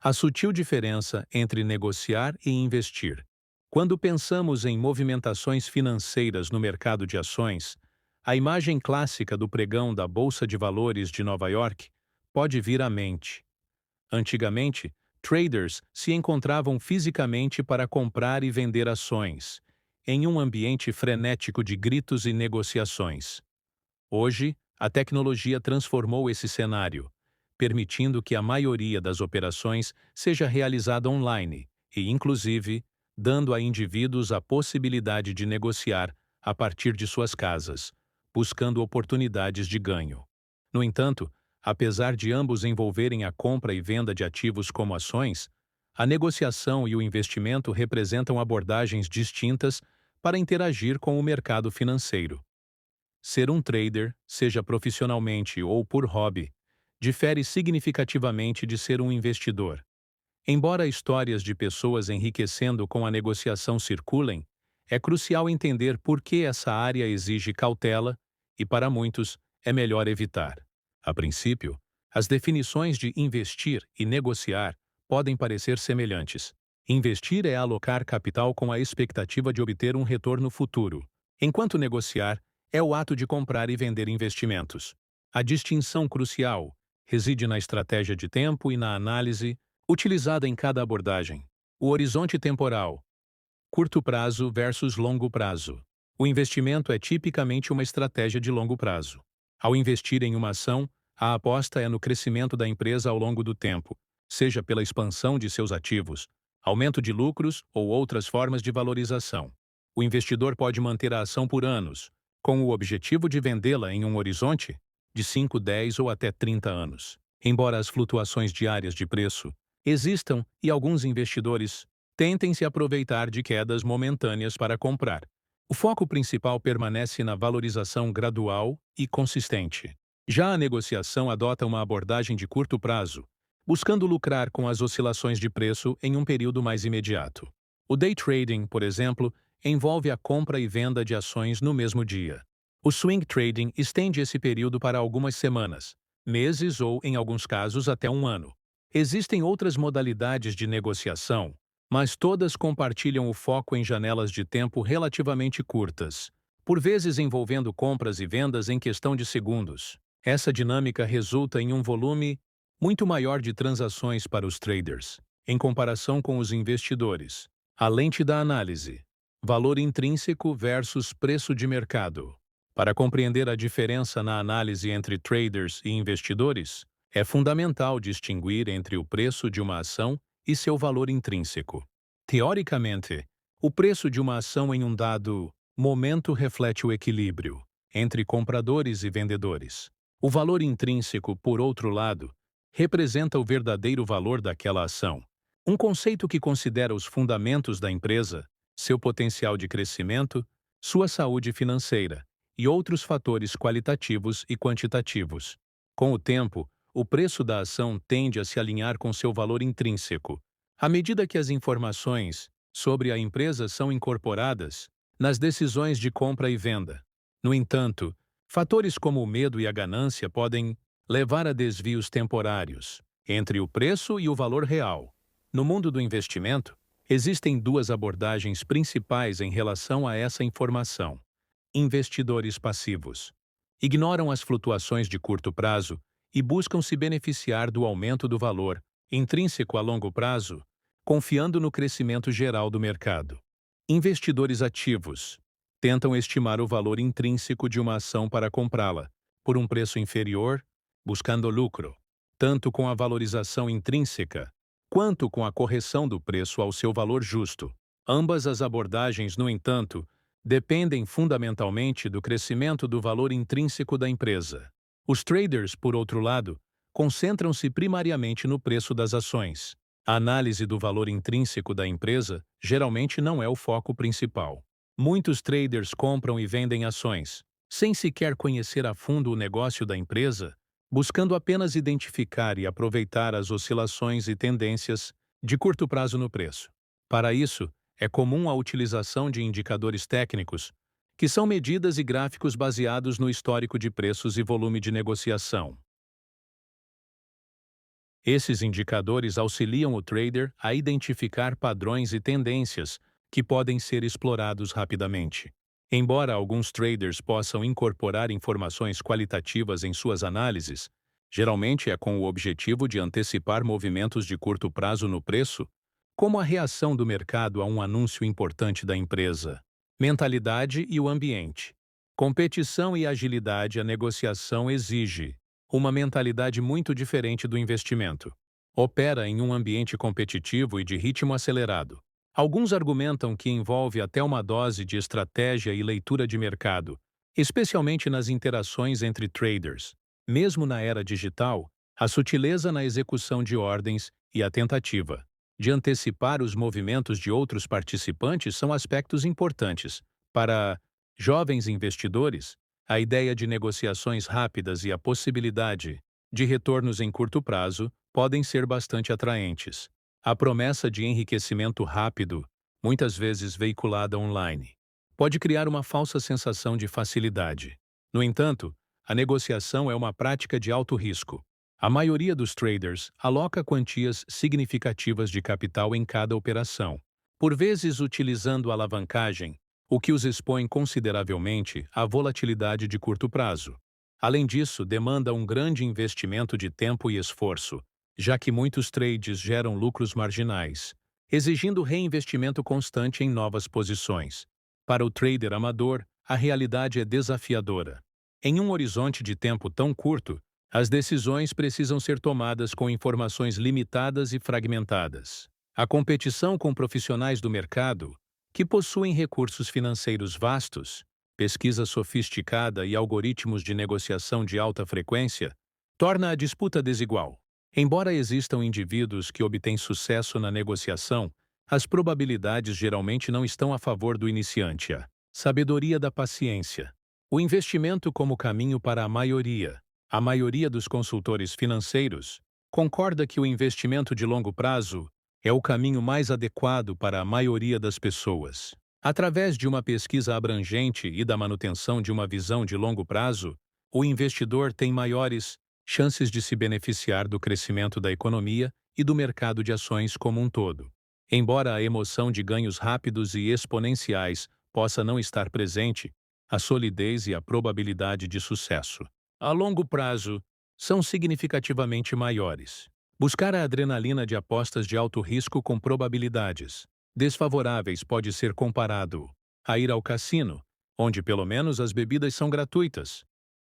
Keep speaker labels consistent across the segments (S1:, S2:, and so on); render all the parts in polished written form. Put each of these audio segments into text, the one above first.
S1: A sutil diferença entre negociar e investir. Quando pensamos em movimentações financeiras no mercado de ações, a imagem clássica do pregão da Bolsa de Valores de Nova York pode vir à mente. Antigamente, traders se encontravam fisicamente para comprar e vender ações, em um ambiente frenético de gritos e negociações. Hoje, a tecnologia transformou esse cenário, permitindo que a maioria das operações seja realizada online e, inclusive, dando a indivíduos a possibilidade de negociar a partir de suas casas, buscando oportunidades de ganho. No entanto, apesar de ambos envolverem a compra e venda de ativos como ações, a negociação e o investimento representam abordagens distintas para interagir com o mercado financeiro. Ser um trader, seja profissionalmente ou por hobby, difere significativamente de ser um investidor. Embora histórias de pessoas enriquecendo com a negociação circulem, é crucial entender por que essa área exige cautela e, para muitos, é melhor evitar. A princípio, as definições de investir e negociar podem parecer semelhantes. Investir é alocar capital com a expectativa de obter um retorno futuro, enquanto negociar é o ato de comprar e vender investimentos. A distinção crucial reside na estratégia de tempo e na análise utilizada em cada abordagem. O horizonte temporal, curto prazo versus longo prazo. O investimento é tipicamente uma estratégia de longo prazo. Ao investir em uma ação, a aposta é no crescimento da empresa ao longo do tempo, seja pela expansão de seus ativos, aumento de lucros ou outras formas de valorização. O investidor pode manter a ação por anos, com o objetivo de vendê-la em um horizonte de 5, 10 ou até 30 anos. Embora as flutuações diárias de preço existam e alguns investidores tentem se aproveitar de quedas momentâneas para comprar, o foco principal permanece na valorização gradual e consistente. Já a negociação adota uma abordagem de curto prazo, buscando lucrar com as oscilações de preço em um período mais imediato. O day trading, por exemplo, envolve a compra e venda de ações no mesmo dia. O swing trading estende esse período para algumas semanas, meses ou, em alguns casos, até um ano. Existem outras modalidades de negociação, mas todas compartilham o foco em janelas de tempo relativamente curtas, por vezes envolvendo compras e vendas em questão de segundos. Essa dinâmica resulta em um volume muito maior de transações para os traders, em comparação com os investidores. A lente da análise: valor intrínseco versus preço de mercado. Para compreender a diferença na análise entre traders e investidores, é fundamental distinguir entre o preço de uma ação e seu valor intrínseco. Teoricamente, o preço de uma ação em um dado momento reflete o equilíbrio entre compradores e vendedores. O valor intrínseco, por outro lado, representa o verdadeiro valor daquela ação, um conceito que considera os fundamentos da empresa, seu potencial de crescimento, sua saúde financeira e outros fatores qualitativos e quantitativos. Com o tempo, o preço da ação tende a se alinhar com seu valor intrínseco, à medida que as informações sobre a empresa são incorporadas nas decisões de compra e venda. No entanto, fatores como o medo e a ganância podem levar a desvios temporários entre o preço e o valor real. No mundo do investimento, existem duas abordagens principais em relação a essa informação. Investidores passivos ignoram as flutuações de curto prazo e buscam se beneficiar do aumento do valor intrínseco a longo prazo, confiando no crescimento geral do mercado. Investidores ativos tentam estimar o valor intrínseco de uma ação para comprá-la, por um preço inferior, buscando lucro, tanto com a valorização intrínseca, quanto com a correção do preço ao seu valor justo. Ambas as abordagens, no entanto, dependem fundamentalmente do crescimento do valor intrínseco da empresa. Os traders, por outro lado, concentram-se primariamente no preço das ações. A análise do valor intrínseco da empresa geralmente não é o foco principal. Muitos traders compram e vendem ações, sem sequer conhecer a fundo o negócio da empresa, buscando apenas identificar e aproveitar as oscilações e tendências de curto prazo no preço. Para isso, é comum a utilização de indicadores técnicos, que são medidas e gráficos baseados no histórico de preços e volume de negociação. Esses indicadores auxiliam o trader a identificar padrões e tendências que podem ser explorados rapidamente. Embora alguns traders possam incorporar informações qualitativas em suas análises, geralmente é com o objetivo de antecipar movimentos de curto prazo no preço, como a reação do mercado a um anúncio importante da empresa. Mentalidade e o ambiente. Competição e agilidade. A negociação exige uma mentalidade muito diferente do investimento. Opera em um ambiente competitivo e de ritmo acelerado. Alguns argumentam que envolve até uma dose de estratégia e leitura de mercado, especialmente nas interações entre traders. Mesmo na era digital, a sutileza na execução de ordens e a tentativa de antecipar os movimentos de outros participantes são aspectos importantes. Para jovens investidores, a ideia de negociações rápidas e a possibilidade de retornos em curto prazo podem ser bastante atraentes. A promessa de enriquecimento rápido, muitas vezes veiculada online, pode criar uma falsa sensação de facilidade. No entanto, a negociação é uma prática de alto risco. A maioria dos traders aloca quantias significativas de capital em cada operação, por vezes utilizando alavancagem, o que os expõe consideravelmente à volatilidade de curto prazo. Além disso, demanda um grande investimento de tempo e esforço, já que muitos trades geram lucros marginais, exigindo reinvestimento constante em novas posições. Para o trader amador, a realidade é desafiadora. Em um horizonte de tempo tão curto, as decisões precisam ser tomadas com informações limitadas e fragmentadas. A competição com profissionais do mercado, que possuem recursos financeiros vastos, pesquisa sofisticada e algoritmos de negociação de alta frequência, torna a disputa desigual. Embora existam indivíduos que obtêm sucesso na negociação, as probabilidades geralmente não estão a favor do iniciante. A sabedoria da paciência. O investimento como caminho para a maioria. A maioria dos consultores financeiros concorda que o investimento de longo prazo é o caminho mais adequado para a maioria das pessoas. Através de uma pesquisa abrangente e da manutenção de uma visão de longo prazo, o investidor tem maiores chances de se beneficiar do crescimento da economia e do mercado de ações como um todo. Embora a emoção de ganhos rápidos e exponenciais possa não estar presente, a solidez e a probabilidade de sucesso a longo prazo são significativamente maiores. Buscar a adrenalina de apostas de alto risco com probabilidades desfavoráveis pode ser comparado a ir ao cassino, onde pelo menos as bebidas são gratuitas.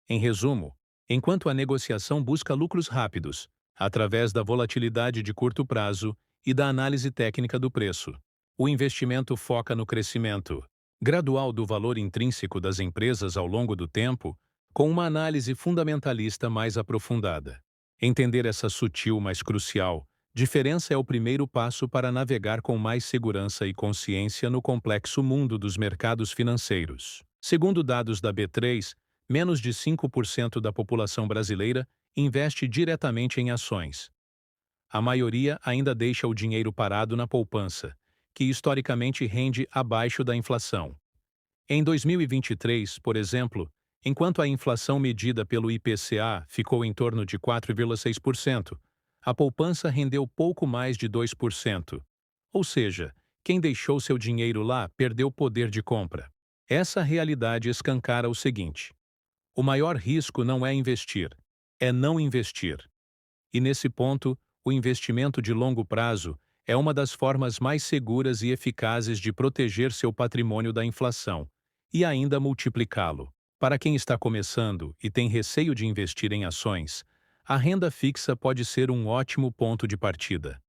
S1: Em resumo, enquanto a negociação busca lucros rápidos, através da volatilidade de curto prazo e da análise técnica do preço, o investimento foca no crescimento gradual do valor intrínseco das empresas ao longo do tempo, com uma análise fundamentalista mais aprofundada. Entender essa sutil, mas crucial, diferença é o primeiro passo para navegar com mais segurança e consciência no complexo mundo dos mercados financeiros. Segundo dados da B3, menos de 5% da população brasileira investe diretamente em ações. A maioria ainda deixa o dinheiro parado na poupança, que historicamente rende abaixo da inflação. Em 2023, por exemplo, enquanto a inflação medida pelo IPCA ficou em torno de 4,6%, a poupança rendeu pouco mais de 2%. Ou seja, quem deixou seu dinheiro lá perdeu poder de compra. Essa realidade escancara o seguinte: o maior risco não é investir, é não investir. E nesse ponto, o investimento de longo prazo é uma das formas mais seguras e eficazes de proteger seu patrimônio da inflação e ainda multiplicá-lo. Para quem está começando e tem receio de investir em ações, a renda fixa pode ser um ótimo ponto de partida.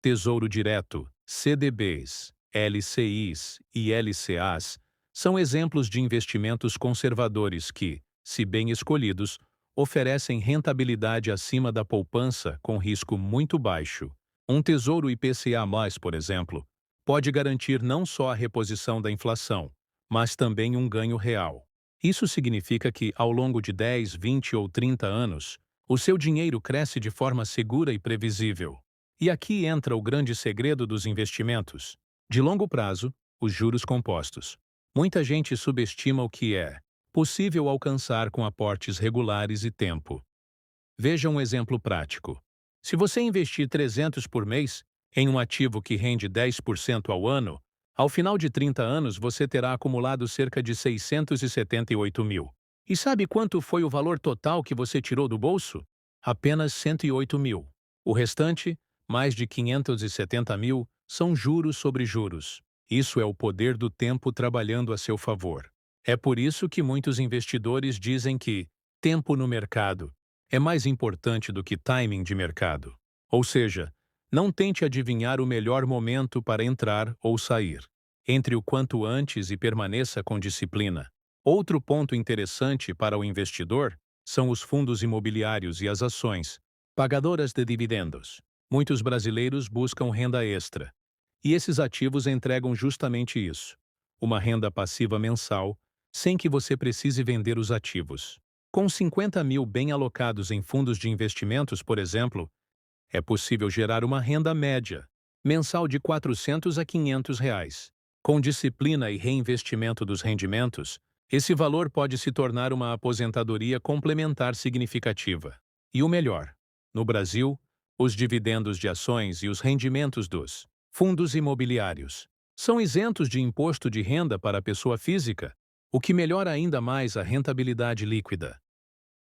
S1: Tesouro Direto, CDBs, LCIs e LCAs são exemplos de investimentos conservadores que, se bem escolhidos, oferecem rentabilidade acima da poupança com risco muito baixo. Um tesouro IPCA+, por exemplo, pode garantir não só a reposição da inflação, mas também um ganho real. Isso significa que, ao longo de 10, 20 ou 30 anos, o seu dinheiro cresce de forma segura e previsível. E aqui entra o grande segredo dos investimentos. De longo prazo, os juros compostos. Muita gente subestima o que é possível alcançar com aportes regulares e tempo. Veja um exemplo prático. Se você investir 300 por mês em um ativo que rende 10% ao ano, ao final de 30 anos você terá acumulado cerca de 678 mil. E sabe quanto foi o valor total que você tirou do bolso? Apenas 108 mil. O restante, mais de 570 mil, são juros sobre juros. Isso é o poder do tempo trabalhando a seu favor. É por isso que muitos investidores dizem que tempo no mercado é mais importante do que timing de mercado. Ou seja, não tente adivinhar o melhor momento para entrar ou sair. Entre o quanto antes e permaneça com disciplina. Outro ponto interessante para o investidor são os fundos imobiliários e as ações, pagadoras de dividendos. Muitos brasileiros buscam renda extra. E esses ativos entregam justamente isso: uma renda passiva mensal, sem que você precise vender os ativos. Com 50 mil bem alocados em fundos de investimentos, por exemplo, é possível gerar uma renda média, mensal de R$ 400 a R$ 500. Com disciplina e reinvestimento dos rendimentos, esse valor pode se tornar uma aposentadoria complementar significativa. E o melhor: no Brasil, os dividendos de ações e os rendimentos dos fundos imobiliários são isentos de imposto de renda para a pessoa física, o que melhora ainda mais a rentabilidade líquida.